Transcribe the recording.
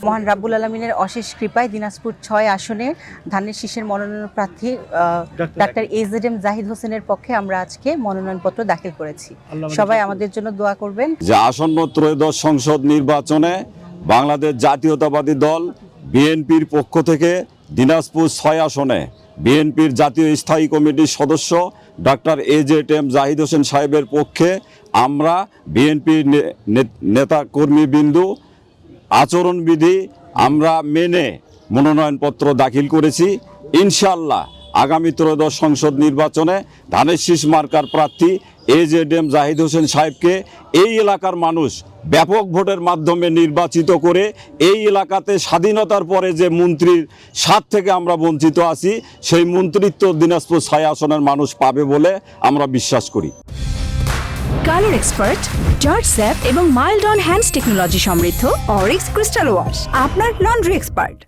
মহান রাব্বুল আলামিনের অশেষ কৃপায় দিনাজপুর 6 আসনে ধানের শীষের মনোনয়ন প্রার্থী ডাক্তার AZM জাহিদ হোসেনের পক্ষে আমরা আজকে মনোনয়নপত্র দাখিল করেছি। সবাই আমাদের জন্য দোয়া করবেন। যে আসন্ন ত্রয়োদশ সংসদ নির্বাচনে বাংলাদেশ জাতীয়তাবাদী দল বিএনপির পক্ষ থেকে দিনাজপুর 6 আসনে বিএনপির জাতীয় স্থায়ী কমিটির সদস্য ডাক্তার AZM জাহিদ হোসেন সাহেবের পক্ষে আমরা বিএনপির নেতাকর্মীবৃন্দু আচরণবিধি আমরা মেনে মনোনয়নপত্র দাখিল করেছি। ইনশাআল্লাহ আগামী ত্রয়োদশ সংসদ নির্বাচনে ধানের শীষ মার্কার প্রার্থী AZM জাহিদ হোসেন সাহেবকে এই এলাকার মানুষ ব্যাপক ভোটের মাধ্যমে নির্বাচিত করে এই এলাকাতে স্বাধীনতার পরে যে মন্ত্রীর স্বাদ থেকে আমরা বঞ্চিত আছি সেই মন্ত্রিত্ব দিনাজপুর 6 আসনের মানুষ পাবে বলে আমরা বিশ্বাস করি। কালার এক্সপার্ট, জর্জ স্যাপ এবং মাইল্ড অন হ্যান্ডস টেকনোলজি সমৃদ্ধ অরিক্স ক্রিস্টাল ওয়াশ আপনার লন্ড্রি এক্সপার্ট।